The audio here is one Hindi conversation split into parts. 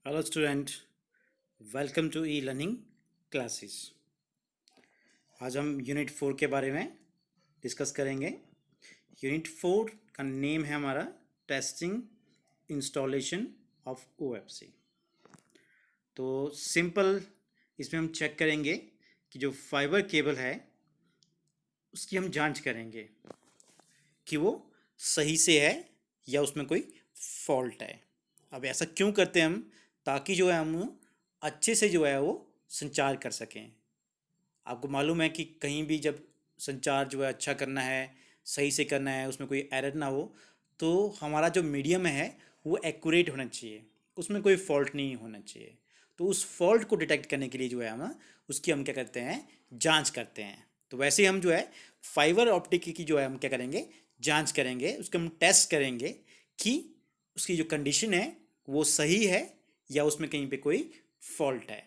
Hello student, welcome to e learning classes. आज हम यूनिट 4 के बारे में डिस्कस करेंगे। यूनिट 4 का नेम है हमारा टेस्टिंग इंस्टॉलेशन ऑफ ओएफसी। तो सिंपल इसमें हम चेक करेंगे कि जो फाइबर केबल है उसकी हम जांच करेंगे कि वो सही से है या उसमें कोई फॉल्ट है। अब ऐसा क्यों करते हैं हम? ताकि जो है हम अच्छे से जो है वो संचार कर सकें। आपको मालूम है कि कहीं भी जब संचार जो है अच्छा करना है, सही से करना है, उसमें कोई एरर ना हो, तो हमारा जो मीडियम है वो एक्यूरेट होना चाहिए, उसमें कोई फॉल्ट नहीं होना चाहिए। तो उस फॉल्ट को डिटेक्ट करने के लिए जो है हम उसकी हम क्या करते हैं, जांच करते हैं। तो वैसे ही हम जो है फाइबर ऑप्टिक की जो है हम क्या करेंगे, जांच करेंगे, उसके हम टेस्ट करेंगे कि उसकी जो कंडीशन है वो सही है या उसमें कहीं पे कोई फॉल्ट है।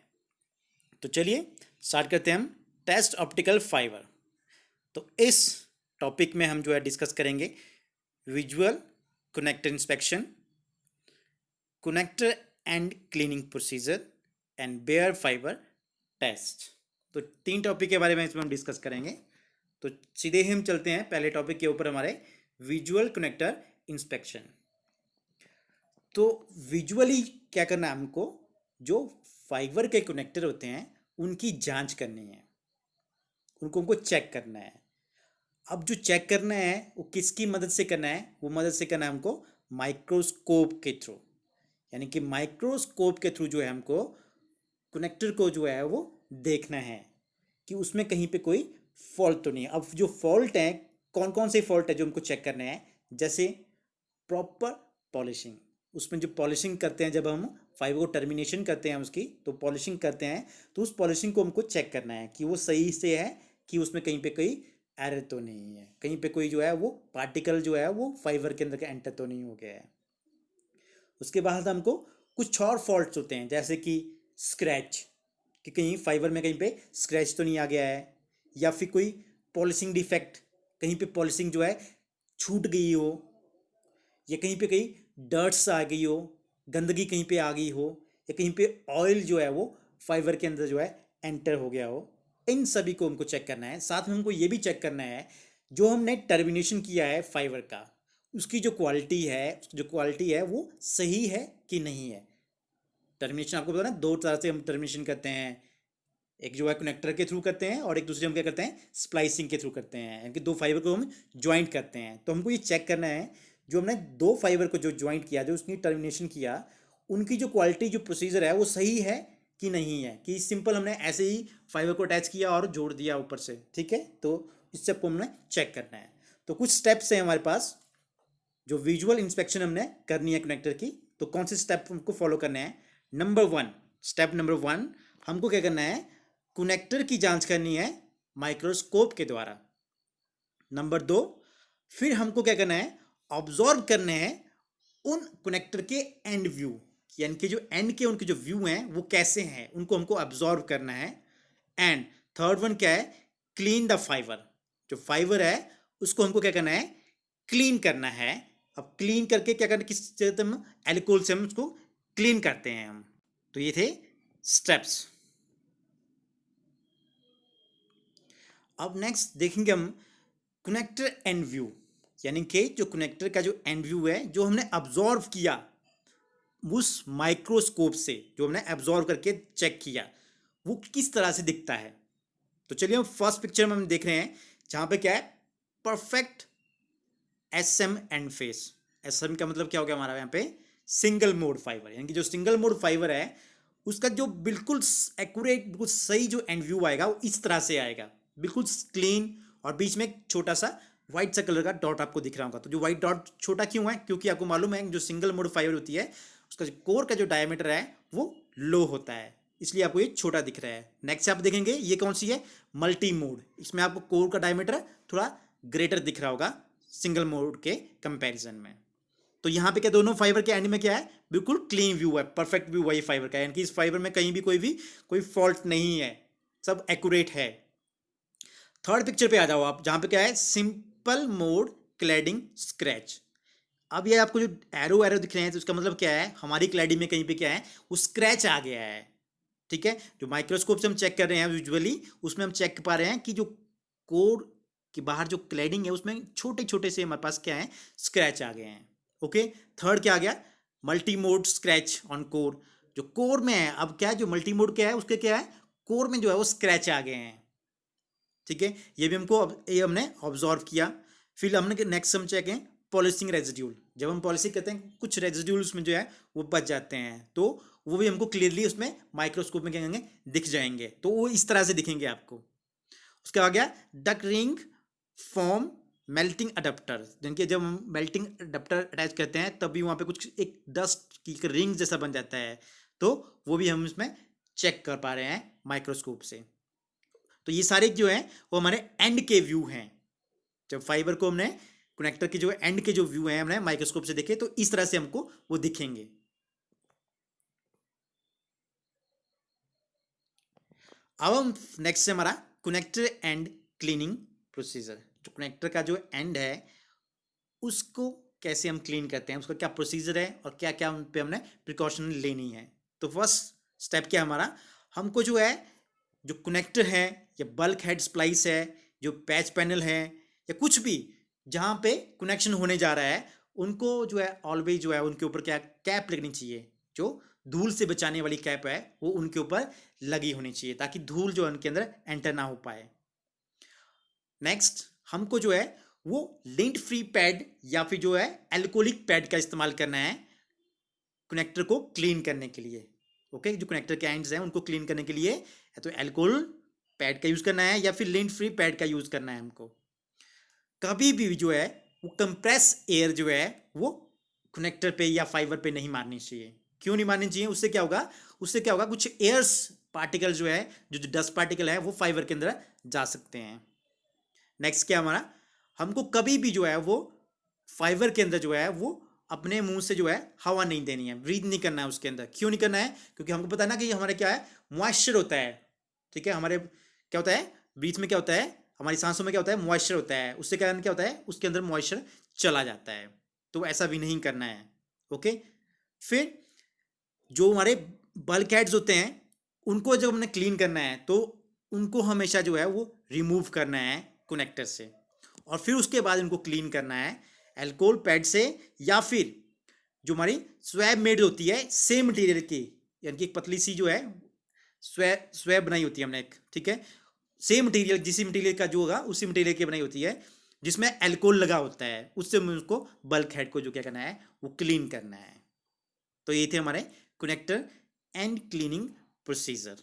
तो चलिए स्टार्ट करते हैं हम टेस्ट ऑप्टिकल फाइबर। तो इस टॉपिक में हम जो है डिस्कस करेंगे visual connector inspection, connector and cleaning procedure and bare fibre test. तो तीन टॉपिक के बारे में इसमें हम डिस्कस करेंगे। तो सीधे ही हम चलते हैं पहले टॉपिक के ऊपर, हमारे विजुअल कनेक्टर इंस्पेक्शन। तो विजुअली क्या करना है हमको, जो फाइबर के कनेक्टर होते हैं उनकी जांच करनी है, उनको हमको चेक करना है। अब जो चेक करना है वो किसकी मदद से करना है? वो मदद से करना है हमको माइक्रोस्कोप के थ्रू। यानी कि माइक्रोस्कोप के थ्रू जो है हमको कनेक्टर को जो है वो देखना है कि उसमें कहीं पे कोई फॉल्ट तो नहीं है। अब जो फॉल्ट है, कौन कौन से फॉल्ट है जो हमको चेक करना है? जैसे प्रॉपर पॉलिशिंग, उसमें जो पॉलिशिंग करते हैं, जब हम फाइबर को टर्मिनेशन करते हैं उसकी, तो पॉलिशिंग करते हैं, तो उस पॉलिशिंग को हमको चेक करना है कि वो सही से है, कि उसमें कहीं पे कोई एरर तो नहीं है, कहीं पे कोई जो है वो पार्टिकल जो है वो फाइबर के अंदर एंटर तो नहीं हो गया है। उसके बाद हमको कुछ और फॉल्ट्स होते हैं, जैसे कि स्क्रैच, कि कहीं फाइबर में कहीं पे स्क्रैच तो नहीं आ गया है, या फिर कोई पॉलिशिंग डिफेक्ट, कहीं पे पॉलिशिंग जो है छूट गई हो, या कहीं पे कहीं डर्ट्स आ गई हो, गंदगी कहीं पे आ गई हो, या कहीं पे ऑयल जो है वो फाइबर के अंदर जो है एंटर हो गया हो। इन सभी को हमको चेक करना है। साथ में हमको ये भी चेक करना है जो हमने टर्मिनेशन किया है फाइबर का, उसकी जो क्वालिटी है वो सही है कि नहीं है। टर्मिनेशन आपको पता ना, दो तरह से हम टर्मिनेशन करते हैं। एक जो है कनेक्टर के थ्रू करते हैं, और एक दूसरे हम क्या करते हैं, स्प्लाइसिंग के थ्रू करते हैं, यानी कि दो फाइबर को हम ज्वाइंट करते हैं। तो हमको ये चेक करना है जो हमने दो फाइबर को जो ज्वाइंट किया, जो उसकी टर्मिनेशन किया, उनकी जो क्वालिटी, जो प्रोसीजर है वो सही है कि नहीं है, कि सिंपल हमने ऐसे ही फाइबर को अटैच किया और जोड़ दिया ऊपर से, ठीक है। तो इस स्टेप को हमने चेक करना है। तो कुछ स्टेप्स हैं हमारे पास जो विजुअल इंस्पेक्शन हमने करनी है कनेक्टर की। तो कौन से स्टेप हमको फॉलो करने हैं? Number one, step number one, हमको क्या करना है, कनेक्टर की जांच करनी है माइक्रोस्कोप के द्वारा। नंबर दो, फिर हमको क्या करना है, ऑब्जॉर्व करने हैं उन कनेक्टर के एंड व्यू, यानी कि जो एंड के उनके जो व्यू हैं वो कैसे हैं, उनको हमको ऑब्जॉर्व करना है। एंड थर्ड वन क्या है, क्लीन द फाइबर, जो फाइबर है उसको हमको क्या करना है, क्लीन करना है। अब क्लीन करके क्या करना, किस जगह हम एल्कोहल से हम उसको क्लीन करते हैं हम। तो ये थे स्टेप्स। अब नेक्स्ट देखेंगे हम कनेक्टर एंड व्यू, यानी कि जो कनेक्टर का जो एंड व्यू है, जो हमने ऑब्जॉर्व किया उस माइक्रोस्कोप से, जो हमने ऑब्जॉर्व करके चेक किया, वो किस तरह से दिखता है। तो चलिए हम फर्स्ट पिक्चर में हम देख रहे हैं, जहां पे क्या है, perfect S M and face. S M का मतलब क्या हो गया हमारा यहाँ पे, सिंगल मोड फाइबर, यानी कि जो सिंगल मोड फाइबर है उसका जो बिल्कुल एक्यूरेट, बिल्कुल सही जो एंड व्यू आएगा वो इस तरह से आएगा, बिल्कुल क्लीन। और बीच में एक छोटा सा व्हाइट सा कलर का डॉट आपको दिख रहा होगा। तो जो व्हाइट डॉट छोटा क्यों है? क्योंकि आपको मालूम है जो सिंगल मोड फाइबर होती है उसका जो कोर का जो डायमीटर है वो लो होता है, इसलिए आपको ये छोटा दिख रहा है। नेक्स्ट आप देखेंगे ये कौन सी है, मल्टी मोड, इसमें आपको कोर का डायमीटर थोड़ा ग्रेटर दिख रहा होगा सिंगल मोड के कंपैरिजन में। तो यहाँ पे क्या, दोनों फाइबर के एंड में क्या है, बिल्कुल क्लीन व्यू है, परफेक्ट व्यू वही फाइबर का है, यानी कि इस फाइबर में कहीं भी कोई फॉल्ट नहीं है, सब एक्यूरेट है। थर्ड पिक्चर पे आ जाओ आप, जहां पे क्या है, सिंपल मोड क्लैडिंग स्क्रैच। अब ये आपको जो एरो एरो दिख रहे हैं तो उसका मतलब क्या है, हमारी क्लैडी में कहीं पे क्या है, वो स्क्रैच आ गया है। ठीक है, जो माइक्रोस्कोप से हम चेक कर रहे हैं विजुअली, उसमें हम चेक कर पा रहे हैं कि जो कोर के बाहर जो क्लैडिंग है उसमें छोटे छोटे से हमारे पास क्या है, स्क्रैच आ गए हैं। ओके, थर्ड क्या आ गया, multi mode scratch on core. जो कोर में है, अब क्या है, जो मल्टी मोड क्या है उसके क्या है, कोर में जो है वो स्क्रैच आ गए हैं। ठीक है, ये भी हमको ये हमने ऑब्जर्व किया। फिर हमने नेक्स्ट हम चेक है पॉलिशिंग रेजिड्यूल। जब हम पॉलिशिंग करते हैं कुछ रेजिड्यूल उसमें जो है वो बच जाते हैं, तो वो भी हमको क्लियरली उसमें माइक्रोस्कोप में क्या कहेंगे, दिख जाएंगे। तो वो इस तरह से दिखेंगे आपको। उसके बाद गया duck ring form melting adapter, जिनके जब हम मेल्टिंग अडेप्टर अटैच करते हैं तब भी वहाँ पे कुछ एक डस्ट की रिंग जैसा बन जाता है, तो वो भी हम इसमें चेक कर पा रहे हैं माइक्रोस्कोप से। तो ये सारे जो है वो हमारे एंड के व्यू हैं। जब फाइबर को हमने कनेक्टर के जो एंड के जो व्यू हैं हमने माइक्रोस्कोप से देखे, तो इस तरह से हमको वो दिखेंगे। अब हम नेक्स्ट से हमारा कनेक्टर एंड क्लीनिंग प्रोसीजर। जो कनेक्टर का जो एंड है उसको कैसे हम क्लीन करते हैं, उसका क्या प्रोसीजर है और क्या क्या उन पे हमने प्रिकॉशन लेनी है। तो फर्स्ट स्टेप क्या हमारा, हमको जो है जो कनेक्टर है या बल्क हेड स्प्लाइस है, जो पैच पैनल है या कुछ भी जहाँ पे कनेक्शन होने जा रहा है, उनको जो है ऑलवेज जो है उनके ऊपर क्या कैप लगनी चाहिए। जो धूल से बचाने वाली कैप है वो उनके ऊपर लगी होनी चाहिए, ताकि धूल जो है उनके अंदर एंटर ना हो पाए। नेक्स्ट हमको जो है वो लिंट फ्री पैड या फिर जो है एल्कोहलिक पैड का इस्तेमाल करना है कनेक्टर को क्लीन करने के लिए। ओके, जो कनेक्टर के एंड्स हैं उनको क्लीन करने के लिए या तो एल्कोहल पैड का यूज करना है या फिर लिंट फ्री पैड का यूज करना है हमको। कभी भी जो है वो कंप्रेस एयर जो है वो कनेक्टर पे या फाइबर पे नहीं मारनी चाहिए। क्यों नहीं मारनी चाहिए, उससे क्या होगा, उससे क्या होगा, कुछ एयर्स पार्टिकल जो है, जो डस्ट पार्टिकल है वो फाइबर के अंदर जा सकते हैं। नेक्स्ट क्या हमारा, हमको कभी भी जो है वो फाइबर के अंदर जो है वो अपने मुंह से जो है हवा नहीं देनी है, ब्रीथ नहीं करना है उसके अंदर। क्यों नहीं करना है, क्योंकि हमको पता है ना कि हमारे क्या है, मॉइस्चर होता है। ठीक है, हमारे क्या होता है, ब्रीथ में क्या होता है, हमारी सांसों में क्या होता है, मॉइस्चर होता है। उससे कारण क्या होता है, उसके अंदर मॉइस्चर चला जाता है। तो ऐसा भी नहीं करना है। ओके, फिर जो हमारे बल्क हेड्स होते हैं उनको जब हमने क्लीन करना है तो उनको हमेशा जो है वो रिमूव करना है कनेक्टर से, और फिर उसके बाद इनको क्लीन करना है एल्कोहल पैड से, या फिर जो हमारी स्वैब मेड होती है सेम मटेरियल की, यानी कि एक पतली सी जो है स्वैब स्वैब बनाई होती है हमने एक, ठीक है, सेम मटेरियल, जिस मटेरियल का जो होगा उसी मटेरियल की बनाई होती है, जिसमें एल्कोहल लगा होता है, उससे उसको बल्क हेड को जो क्या करना है वो क्लीन करना है। तो ये थे हमारे connector and cleaning procedure.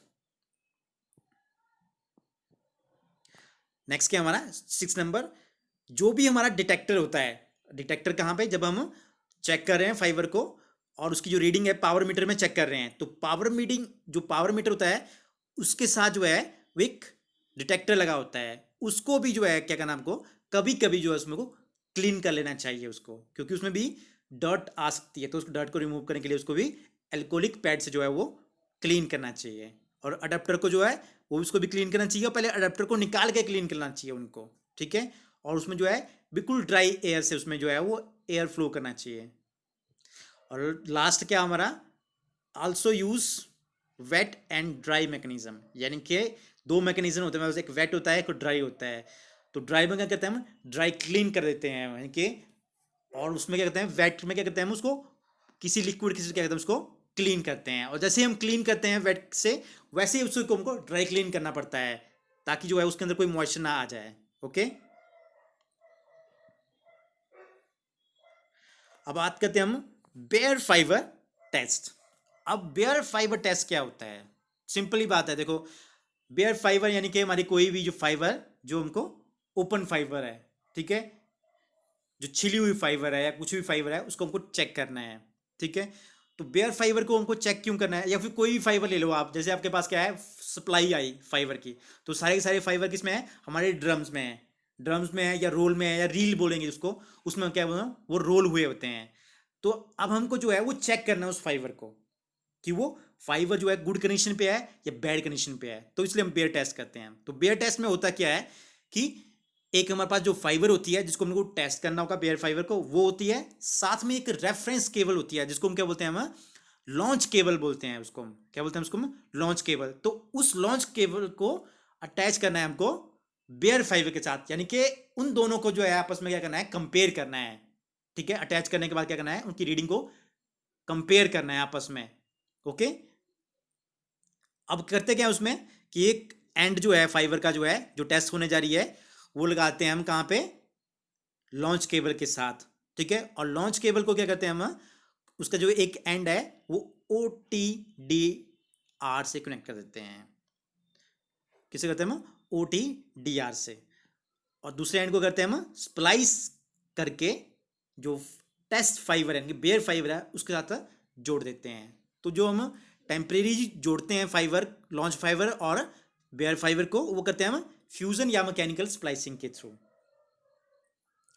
Next क्या हमारा 6 नंबर, जो भी हमारा डिटेक्टर होता है, डिटेक्टर कहाँ पे, जब हम चेक कर रहे हैं फाइबर को और उसकी जो रीडिंग है पावर मीटर में चेक कर रहे हैं, तो पावर मीटिंग जो पावर मीटर होता है उसके साथ जो है वो एक डिटेक्टर लगा होता है, उसको भी जो है क्या करना हमको कभी कभी जो है उसमें को क्लीन कर लेना चाहिए उसको, क्योंकि उसमें भी डर्ट आ सकती है। तो उस डर्ट को रिमूव करने के लिए उसको भी एल्कोहलिक पैड से जो है वो क्लीन करना चाहिए। और अडेप्टर को जो है वो उसको भी क्लीन करना चाहिए, और पहले अडेप्टर को निकाल के क्लीन करना चाहिए उनको। ठीक है, और उसमें जो है बिल्कुल ड्राई एयर से उसमें जो है वो एयर फ्लो करना चाहिए। और लास्ट क्या हमारा, also use wet and dry mechanism, यानी कि दो मैकेनिज्म होते हैं, एक वेट होता है एक ड्राई होता है। तो ड्राई में क्या करते हैं हम, ड्राई क्लीन कर देते हैं, यानी कि, और उसमें क्या करते हैं, वेट में क्या करते हैं हम उसको किसी लिक्विड किसी क्या कहते हैं उसको क्लीन करते हैं। और जैसे हम क्लीन करते हैं वेट से, वैसे ही उसको हमको ड्राई क्लीन करना पड़ता है, ताकि जो है उसके अंदर कोई मॉइस्चर ना आ जाए। ओके, अब बात करते हैं हम बेयर फाइबर टेस्ट। अब बेयर फाइबर टेस्ट क्या होता है, सिंपली बात है, देखो बेयर फाइबर यानी कि हमारी कोई भी जो फाइबर जो हमको ओपन फाइबर है, ठीक है, जो छिली हुई फाइबर है या कुछ भी फाइबर है उसको हमको चेक करना है। ठीक है, तो बेयर फाइबर को हमको चेक क्यों करना है, या फिर कोई भी फाइबर ले लो आप, जैसे आपके पास क्या है सप्लाई आई फाइबर की, तो सारे के सारे फाइबर किस में है, हमारे ड्रम्स में है, ड्रम्स में है या रोल में है या रील बोलेंगे उसको, उसमें क्या बोलना वो रोल हुए होते हैं। तो अब हमको जो है वो चेक करना है उस फाइबर को कि वो फाइबर जो है गुड कंडीशन पे है या बैड कंडीशन पे है, तो इसलिए हम बेयर टेस्ट करते हैं। तो बेयर टेस्ट में होता क्या है कि एक हमारे पास जो फाइबर होती है जिसको हमको टेस्ट करना होगा बेयर फाइबर को, वो होती है। साथ में एक रेफरेंस केबल होती है जिसको हम क्या बोलते हैं, हम लॉन्च केबल बोलते हैं उसको। हम क्या बोलते हैं उसको, हम लॉन्च केबल। तो उस लॉन्च केबल को अटैच करना है हमको बेयर फाइबर के साथ, यानी कि उन दोनों को जो है आपस में क्या करना है, कंपेयर करना है। ठीक है, अटैच करने के बाद क्या करना है, उनकी रीडिंग को कंपेयर करना है आपस में। ओके, अब करते क्या है उसमें कि एक एंड जो है फाइबर का जो है जो टेस्ट होने जा रही है वो लगाते हैं हम कहां पे, लॉन्च केबल के साथ। ठीक है, और लॉन्च केबल को क्या करते हैं हम, उसका जो एक एंड है वो ओ टी डी आर से कनेक्ट कर देते हैं। किसे करते हैं हम, ओ टी डी आर से। और दूसरे एंड को करते हैं हम स्प्लाइस करके जो टेस्ट फाइबर है, बेयर फाइबर है, उसके साथ जोड़ देते हैं। तो जो हम टेम्परेरी जोड़ते हैं फाइबर, लॉन्च फाइबर और बेयर फाइबर को, वो करते हैं हम फ्यूजन या मैकेनिकल स्प्लाइसिंग के थ्रू।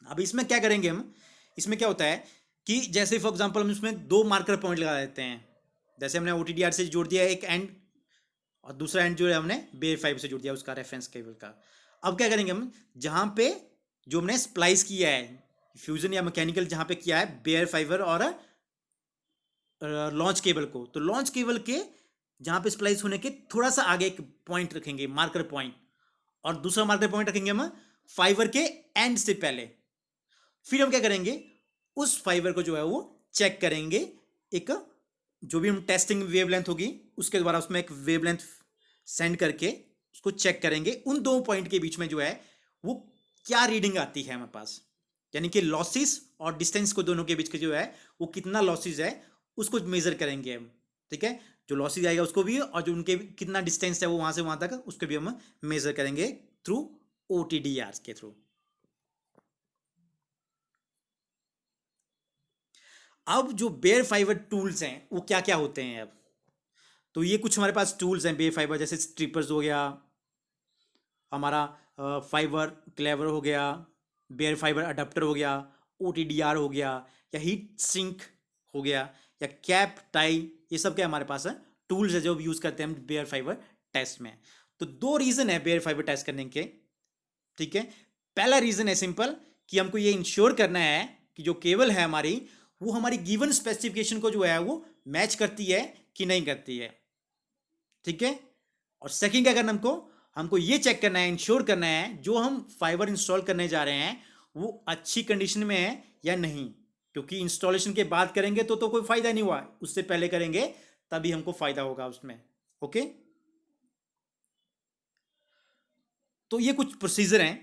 अब इसमें क्या करेंगे हम, इसमें क्या होता है कि जैसे फॉर एग्जांपल हम इसमें दो मार्कर पॉइंट लगा देते हैं। जैसे हमने ओटीडीआर से जोड़ दिया एक एंड, और दूसरा एंड जो है हमने बेयर फाइबर से जोड़ दिया उसका रेफरेंस केबल का। अब क्या करेंगे हम, जहां पे जो हमने स्प्लाइस किया है फ्यूजन या मैकेनिकल, जहां पे किया है बेयर फाइबर और लॉन्च केबल को, तो लॉन्च केबल के जहां पे स्प्लाइस होने के थोड़ा सा आगे एक पॉइंट रखेंगे, मार्कर पॉइंट, और दूसरा मार्कर पॉइंट रखेंगे हम फाइबर के एंड से पहले। फिर हम क्या करेंगे, उस फाइबर को जो है वो चेक करेंगे, एक जो भी हम टेस्टिंग वेवलेंथ होगी उसके द्वारा उसमें एक वेवलेंथ सेंड करके उसको चेक करेंगे उन दो पॉइंट के बीच में जो है वो क्या रीडिंग आती है हमारे पास, यानी कि लॉसेस और डिस्टेंस को दोनों के बीच के जो है वो कितना लॉसेस है उसको मेजर करेंगे हम। ठीक है, जो लॉसेस आएगा उसको भी, और जो उनके कितना डिस्टेंस है वो वहां से वहां तक, उसको भी हम मेजर करेंगे थ्रू ओटीडीआर के थ्रू। अब जो बेयर फाइबर टूल्स हैं वो क्या क्या होते हैं अब, तो ये कुछ हमारे पास टूल्स हैं बेयर फाइबर, जैसे स्ट्रिपर्स हो गया हमारा, फाइबर क्लेवर हो गया, बेयर फाइबर अडाप्टर हो गया, ओटीडीआर हो गया, या हीट सिंक हो गया, या कैप टाई, ये सब क्या हमारे पास है टूल्स है जो यूज़ करते हैं हम बेयर फाइबर टेस्ट में। तो दो रीज़न है बेयर फाइबर टेस्ट करने के। ठीक है, पहला रीज़न है सिंपल कि हमको ये इंश्योर करना है कि जो केबल है हमारी वो हमारी गिवन स्पेसिफिकेशन को जो है वो मैच करती है कि नहीं करती है। ठीक है, और सेकंड क्या करना हमको, हमको ये चेक करना है, इंश्योर करना है जो हम फाइबर इंस्टॉल करने जा रहे हैं वो अच्छी कंडीशन में है या नहीं। क्योंकि इंस्टॉलेशन के बाद करेंगे तो कोई फायदा नहीं हुआ, उससे पहले करेंगे तभी हमको फायदा होगा उसमें। ओके, तो ये कुछ प्रोसीजर हैं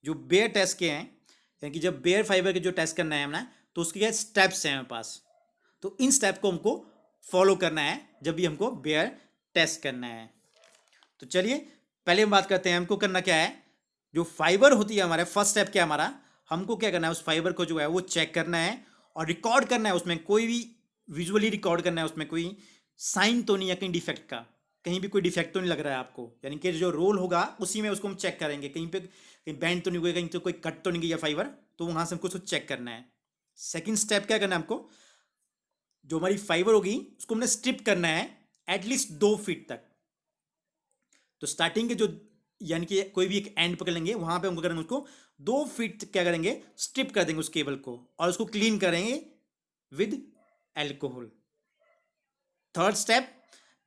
जो बेयर टेस्ट के हैं, यानी कि जब बेयर फाइबर के जो टेस्ट करना है हमने, तो उसके क्या स्टेप्स हैं हमारे पास। तो इन स्टेप को हमको फॉलो करना है जब भी हमको बेयर टेस्ट करना है। तो चलिए पहले हम बात करते हैं हमको करना क्या है। जो फाइबर होती है हमारे, फर्स्ट स्टेप क्या है हमारा, हमको क्या करना है उस फाइबर को जो है वो चेक करना है और रिकॉर्ड करना है, उसमें कोई भी विजुअली रिकॉर्ड करना है, उसमें कोई साइन तो नहीं है कहीं डिफेक्ट का, कहीं भी कोई डिफेक्ट तो नहीं लग रहा है आपको, यानी कि जो रोल होगा उसी में उसको हम चेक करेंगे, कहीं पे कहीं बैंड तो नहीं हुआ, कहीं तो कोई कट तो नहीं गया फाइबर, तो वहां से हमको उसको चेक करना है। सेकेंड स्टेप क्या करना है हमको, जो हमारी फाइबर होगी उसको हमने स्ट्रिप करना है एटलीस्ट 2 फीट तक। तो स्टार्टिंग के जो, यानी कि कोई भी एक एंड पकड़ लेंगे वहां पे हमको करेंगे उसको 2 फीट क्या करेंगे, स्ट्रिप कर देंगे उस केबल को और उसको क्लीन करेंगे with alcohol. Third step,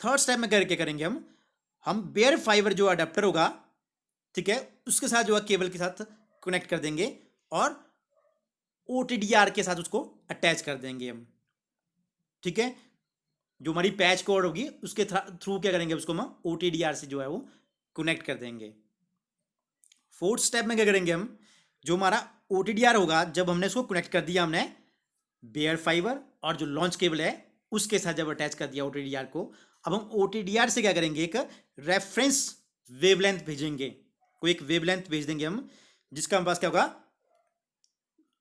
third step में करके करेंगे हम बेयर फाइबर जो अडेप्टर होगा, ठीक है, उसके साथ जो है केबल के साथ कनेक्ट कर देंगे और ओटीडीआर के साथ उसको अटैच कर देंगे हम। ठीक है, जो हमारी पैच कोड होगी उसके थ्रू क्या करेंगे उसको हम ओटीडीआर से जो है वो कनेक्ट कर देंगे। फोर्थ स्टेप में क्या करेंगे हम, जो हमारा ओटीडीआर होगा जब हमने उसको कनेक्ट कर दिया हमने बेयर फाइबर और जो लॉन्च केबल है उसके साथ जब अटैच कर दिया ओटीडीआर को, अब हम ओटीडीआर से क्या करेंगे, एक रेफरेंस वेवलेंथ भेजेंगे, कोई एक वेवलेंथ भेज देंगे हम, जिसका हमारे पास क्या होगा,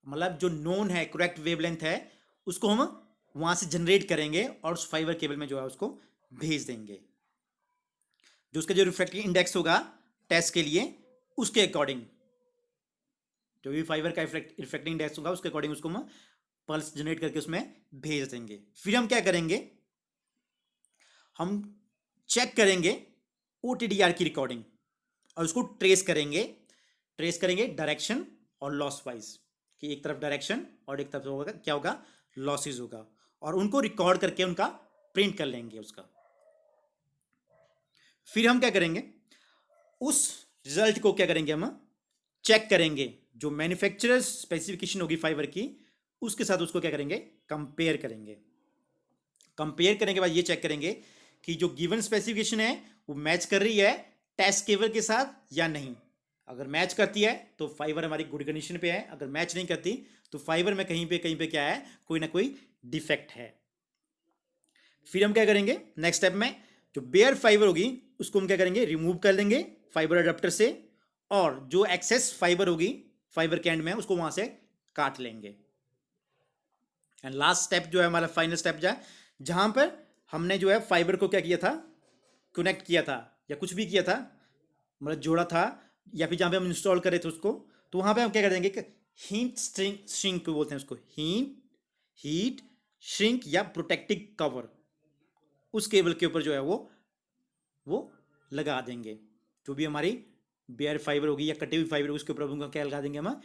मतलब जो नोन है करेक्ट वेवलेंथ है उसको हम वहां से जनरेट करेंगे और उस फाइबर केबल में जो है उसको भेज देंगे। जो उसका जो रिफ्रैक्टिव इंडेक्स होगा टेस्ट के लिए उसके अकॉर्डिंग, जो भी फाइबर का रिफ्रैक्टिव इंडेक्स होगा उसके अकॉर्डिंग उसको हम पल्स जनरेट करके उसमें भेज देंगे। फिर हम क्या करेंगे, हम चेक करेंगे ओटीडीआर की रिकॉर्डिंग और उसको ट्रेस करेंगे ट्रेस करेंगे डायरेक्शन और लॉस वाइज, कि एक तरफ डायरेक्शन और एक तरफ होगा क्या होगा, लॉसेज होगा, और उनको रिकॉर्ड करके उनका प्रिंट कर लेंगे उसका। फिर हम क्या करेंगे, उस रिजल्ट को क्या करेंगे, हम चेक करेंगे, जो मैन्युफैक्चरर स्पेसिफिकेशन होगी फाइबर की उसके साथ उसको क्या करेंगे, कंपेयर करेंगे। कंपेयर करने के बाद ये चेक करेंगे कि जो गिवन स्पेसिफिकेशन है वो मैच कर रही है टेस्ट केबल के साथ या नहीं। अगर मैच करती है तो फाइबर हमारी गुड कंडीशन पे है, अगर मैच नहीं करती तो फाइबर में कहीं पे क्या है, कोई ना कोई डिफेक्ट है। फिर हम क्या करेंगे, नेक्स्ट स्टेप में जो बेयर फाइबर होगी उसको हम क्या करेंगे, रिमूव कर लेंगे फाइबर अडेप्टर से, और जो एक्सेस फाइबर होगी फाइबर के एंड में उसको वहां से काट लेंगे। एंड लास्ट स्टेप जो है हमारा फाइनल स्टेप जो है, जहां पर हमने जो है फाइबर को क्या किया था, कनेक्ट किया था या कुछ भी किया था, मतलब जोड़ा था, या फिर जहां पे हम इंस्टॉल करे थे उसको, तो वहां पे हम क्या कर देंगे, हीट श्रिंक बोलते हैं उसको, हीट श्रिंक या प्रोटेक्टिव कवर उस केबल के ऊपर जो है वो लगा देंगे। जो भी हमारी बेयर फाइबर होगी या कटी हुई फाइबर होगी उसके ऊपर क्या लगा देंगे हम,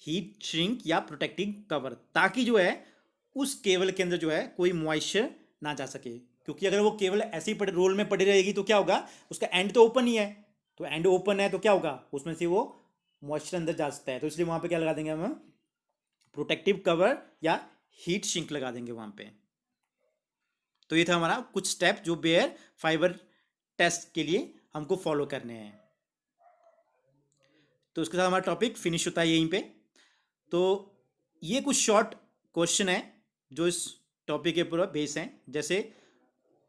हीट श्रिंक या प्रोटेक्टिव कवर, ताकि जो है उस केबल के अंदर जो है कोई मॉइस्चर ना जा सके। क्योंकि अगर वो केबल ऐसे ही रोल में पड़ी रहेगी तो क्या होगा, उसका एंड तो ओपन ही है, तो एंड ओपन है तो क्या होगा, उसमें से वो मॉइस्चर अंदर जा सकता है। तो इसलिए वहां पे क्या लगा देंगे हम, प्रोटेक्टिव कवर या हीट श्रिंक लगा देंगे वहां पे। तो ये था हमारा कुछ स्टेप जो बेयर फाइबर टेस्ट के लिए हमको फॉलो करने हैं। तो उसके साथ हमारा टॉपिक फिनिश होता है यहीं पे। तो ये कुछ शॉर्ट क्वेश्चन है जो इस टॉपिक के पूरा बेस हैं, जैसे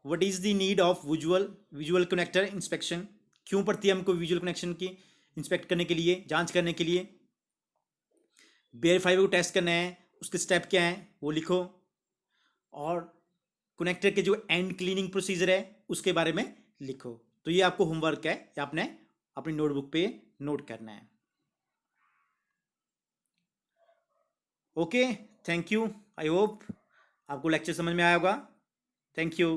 what is the need of visual connector inspection, क्यों पड़ती है हमको विजुअल कनेक्शन की इंस्पेक्ट करने के लिए, जांच करने के लिए, बेयर फाइबर को टेस्ट करना है उसके स्टेप क्या हैं वो लिखो, और कनेक्टर के जो एंड क्लीनिंग प्रोसीजर है उसके बारे में लिखो। तो ये आपको होमवर्क है, या आपने अपनी नोटबुक पे नोट करना है। Okay, thank you, I hope आपको लेक्चर समझ में आया होगा। Thank you.